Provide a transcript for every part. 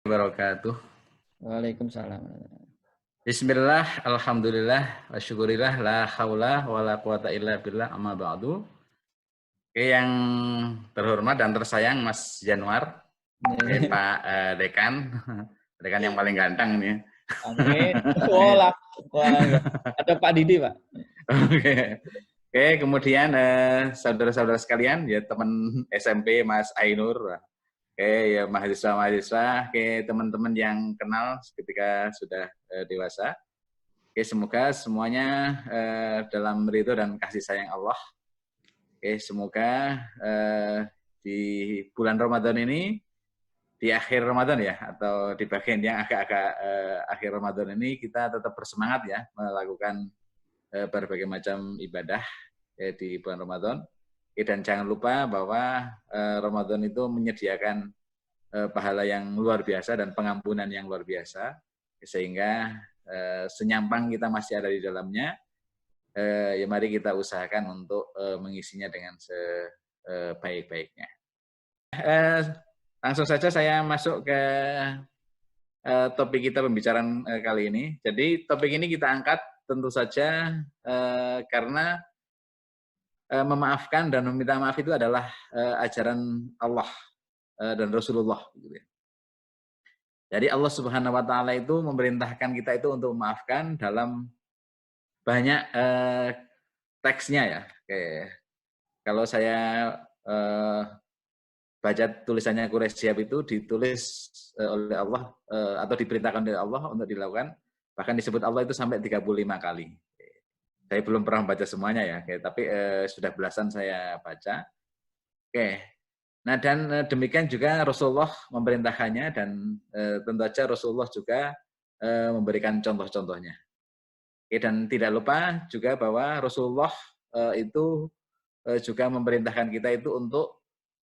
Wabarakatuh. Waalaikumsalam. Bismillah, alhamdulillah, wa syukurillah, la haula wa la quwata illa billah, amma ba'du. Oke, yang terhormat dan tersayang Mas Januar, Pak Dekan, Dekan yang paling ganteng ini. Amin. Wah, enggak. Ada Pak Didi, Pak. Oke, oke, kemudian saudara-saudara sekalian, ya teman SMP Mas Ainur, oke, ya mahasiswa-mahasiswa, oke, teman-teman yang kenal ketika sudah dewasa. Oke, semoga semuanya dalam ridho dan kasih sayang Allah. Oke, semoga di bulan Ramadan ini, di akhir Ramadan ya, atau di bagian yang agak-agak akhir Ramadan ini, kita tetap bersemangat ya, melakukan berbagai macam ibadah di bulan Ramadan. Oke, dan jangan lupa bahwa Ramadan itu menyediakan pahala yang luar biasa dan pengampunan yang luar biasa, sehingga senyampang kita masih ada di dalamnya, ya mari kita usahakan untuk mengisinya dengan sebaik-baiknya. Langsung saja saya masuk ke topik kita pembicaraan kali ini. Jadi topik ini kita angkat tentu saja karena memaafkan dan meminta maaf itu adalah ajaran Allah dan Rasulullah. Gitu ya. Jadi Allah Subhanahu Wa Taala itu memerintahkan kita itu untuk memaafkan dalam banyak teksnya ya. Oke. Kalau saya baca tulisannya Quraisy Shihab itu ditulis oleh Allah atau diperintahkan oleh Allah untuk dilakukan, bahkan disebut Allah itu sampai 35 kali. Saya belum pernah baca semuanya ya, tapi sudah belasan saya baca. Oke. Nah, dan demikian juga Rasulullah memerintahkannya, dan tentu saja Rasulullah juga memberikan contoh-contohnya. Oke, dan tidak lupa juga bahwa Rasulullah itu juga memerintahkan kita itu untuk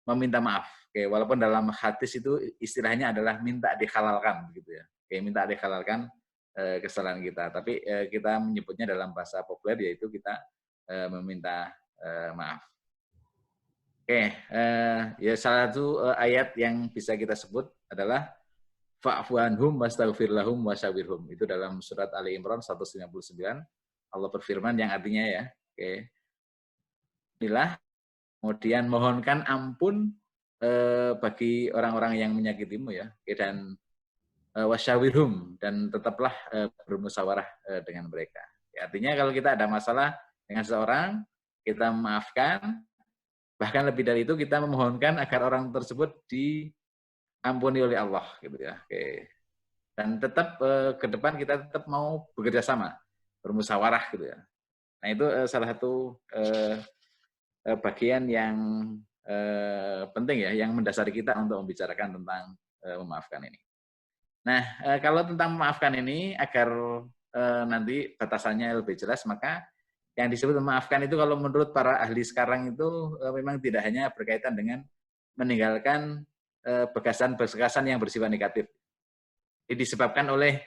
meminta maaf. Oke, walaupun dalam hadis itu istilahnya adalah minta dihalalkan, gitu ya. Oke, minta dihalalkan kesalahan kita. Tapi kita menyebutnya dalam bahasa populer yaitu kita meminta maaf. Oke, ya salah satu ayat yang bisa kita sebut adalah fa'fu anhum wastaghfir lahum wasyawirhum. Itu dalam surat Ali Imran 199. Allah berfirman yang artinya ya, oke. Inilah, kemudian mohonkan ampun bagi orang-orang yang menyakitimu ya, oke, dan wasyawirhum, dan tetaplah bermusyawarah dengan mereka. Ya, artinya kalau kita ada masalah dengan seseorang, kita memaafkan, bahkan lebih dari itu kita memohonkan agar orang tersebut diampuni oleh Allah, gitu ya. Oke. Dan tetap ke depan kita tetap mau bekerja sama, bermusyawarah, gitu ya. Nah itu salah satu bagian yang penting ya, yang mendasari kita untuk membicarakan tentang memaafkan ini. Nah, kalau tentang memaafkan ini, agar nanti batasannya lebih jelas, maka yang disebut memaafkan itu kalau menurut para ahli sekarang itu memang tidak hanya berkaitan dengan meninggalkan bekasan-bekasan yang bersifat negatif. Ini disebabkan oleh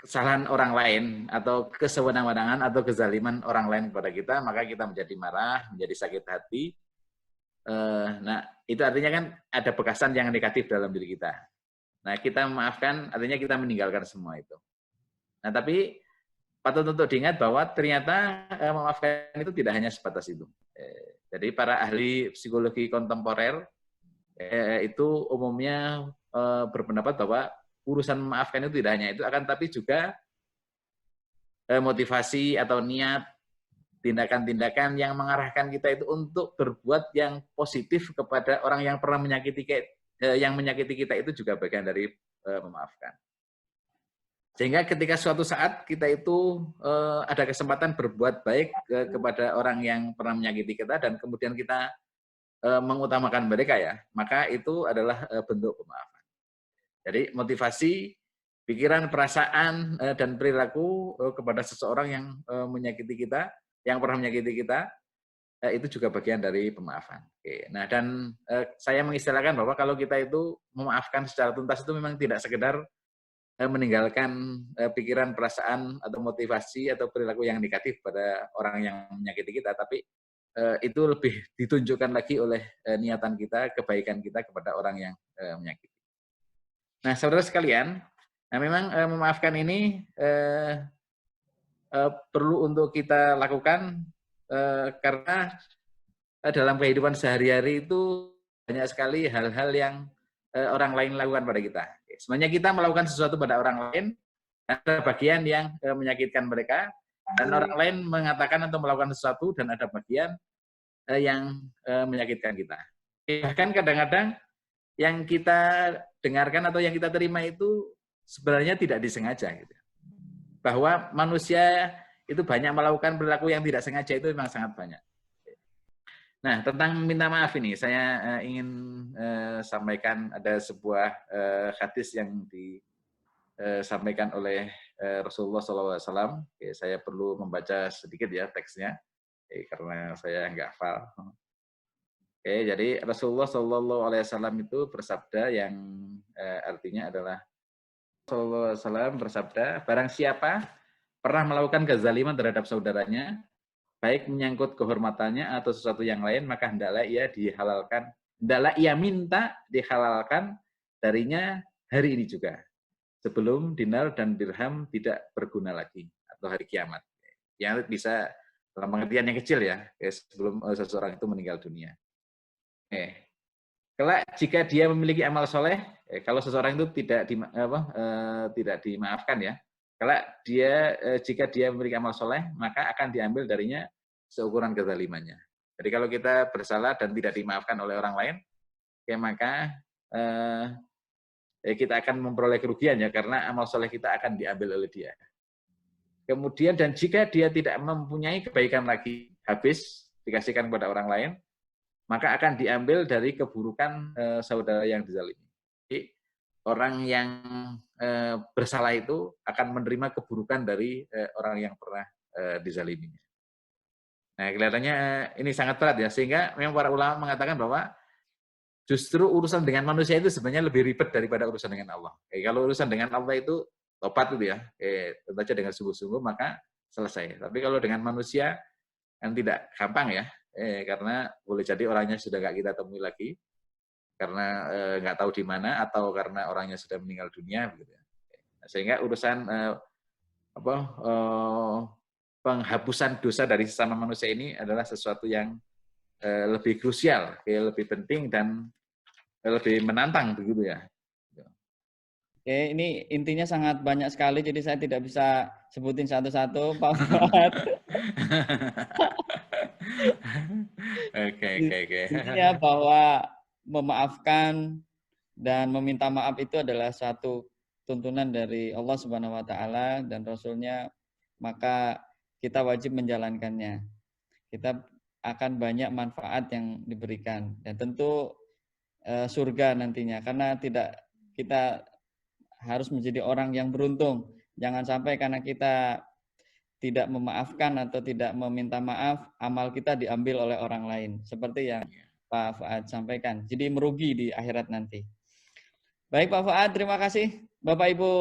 kesalahan orang lain atau kesewenang-wenangan atau kezaliman orang lain kepada kita, maka kita menjadi marah, menjadi sakit hati. Nah, itu artinya kan ada bekasan yang negatif dalam diri kita. Nah, kita memaafkan artinya kita meninggalkan semua itu. Nah, tapi patut untuk diingat bahwa ternyata memaafkan itu tidak hanya sebatas itu. Jadi para ahli psikologi kontemporer itu umumnya berpendapat bahwa urusan memaafkan itu tidak hanya itu, akan tapi juga motivasi atau niat, tindakan-tindakan yang mengarahkan kita itu untuk berbuat yang positif kepada orang yang pernah menyakiti kita itu juga bagian dari memaafkan. Sehingga ketika suatu saat kita itu ada kesempatan berbuat baik kepada orang yang pernah menyakiti kita, dan kemudian kita mengutamakan mereka ya, maka itu adalah bentuk pemaafan. Jadi motivasi, pikiran, perasaan, dan perilaku kepada seseorang yang menyakiti kita, yang pernah menyakiti kita, itu juga bagian dari pemaafan. Oke. Nah, dan saya mengistilahkan bahwa kalau kita itu memaafkan secara tuntas itu memang tidak sekedar meninggalkan pikiran, perasaan, atau motivasi, atau perilaku yang negatif pada orang yang menyakiti kita, tapi itu lebih ditunjukkan lagi oleh niatan kita, kebaikan kita kepada orang yang menyakiti. Nah, saudara sekalian, nah memang memaafkan ini perlu untuk kita lakukan karena dalam kehidupan sehari-hari itu banyak sekali hal-hal yang orang lain lakukan pada kita. Sebenarnya kita melakukan sesuatu pada orang lain, ada bagian yang menyakitkan mereka, dan orang lain mengatakan atau melakukan sesuatu dan ada bagian yang menyakitkan kita. Bahkan kadang-kadang yang kita dengarkan atau yang kita terima itu sebenarnya tidak disengaja. Gitu. Bahwa manusia itu banyak melakukan perilaku yang tidak sengaja itu memang sangat banyak. Nah, tentang minta maaf ini, saya ingin sampaikan ada sebuah hadis yang disampaikan oleh Rasulullah SAW. Saya perlu membaca sedikit ya teksnya, karena saya nggak hafal. Jadi Rasulullah SAW itu bersabda yang artinya adalah Rasulullah SAW bersabda, barang siapa pernah melakukan kezaliman terhadap saudaranya, baik menyangkut kehormatannya atau sesuatu yang lain, maka hendaklah ia minta dihalalkan darinya hari ini juga, sebelum dinar dan dirham tidak berguna lagi, atau hari kiamat. Yang bisa dalam pengertian yang kecil ya, sebelum seseorang itu meninggal dunia. Kelak jika dia memiliki amal soleh, kalau seseorang itu tidak dimaafkan ya, kelak jika dia memiliki amal soleh, maka akan diambil darinya seukuran kezalimannya. Jadi kalau kita bersalah dan tidak dimaafkan oleh orang lain, maka kita akan memperoleh kerugian ya, karena amal soleh kita akan diambil oleh dia. Kemudian dan jika dia tidak mempunyai kebaikan lagi, habis dikasihkan kepada orang lain, maka akan diambil dari keburukan saudara yang dizalimi. Jadi, orang yang bersalah itu akan menerima keburukan dari orang yang pernah dizaliminya. Nah, kelihatannya ini sangat berat ya, sehingga memang para ulama mengatakan bahwa justru urusan dengan manusia itu sebenarnya lebih ribet daripada urusan dengan Allah. Kalau urusan dengan Allah itu tobat itu ya, tentu saja dengan sungguh-sungguh maka selesai. Tapi kalau dengan manusia kan tidak gampang ya. Karena boleh jadi orangnya sudah nggak kita temui lagi, karena nggak tahu di mana, atau karena orangnya sudah meninggal dunia, begitu ya. Sehingga urusan penghapusan dosa dari sesama manusia ini adalah sesuatu yang lebih krusial, lebih penting dan lebih menantang, begitu ya. Oke, ini intinya sangat banyak sekali, jadi saya tidak bisa sebutin satu-satu, Pak Fuad. Oke. Intinya bahwa memaafkan dan meminta maaf itu adalah satu tuntunan dari Allah Subhanahu wa taala dan Rasul-Nya, maka kita wajib menjalankannya. Kita akan banyak manfaat yang diberikan dan tentu surga nantinya, karena kita harus menjadi orang yang beruntung. Jangan sampai karena kita tidak memaafkan atau tidak meminta maaf, amal kita diambil oleh orang lain. Seperti yang Pak Fuad sampaikan. Jadi merugi di akhirat nanti. Baik Pak Fuad, terima kasih. Bapak Ibu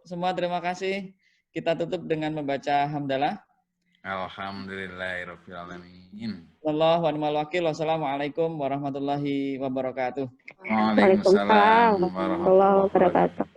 semua terima kasih. Kita tutup dengan membaca hamdalah. Alhamdulillahirrahmanirrahim. Wallahu wa ni'mal wakil. Wassalamualaikum warahmatullahi wabarakatuh. Waalaikumsalam warahmatullahi wabarakatuh.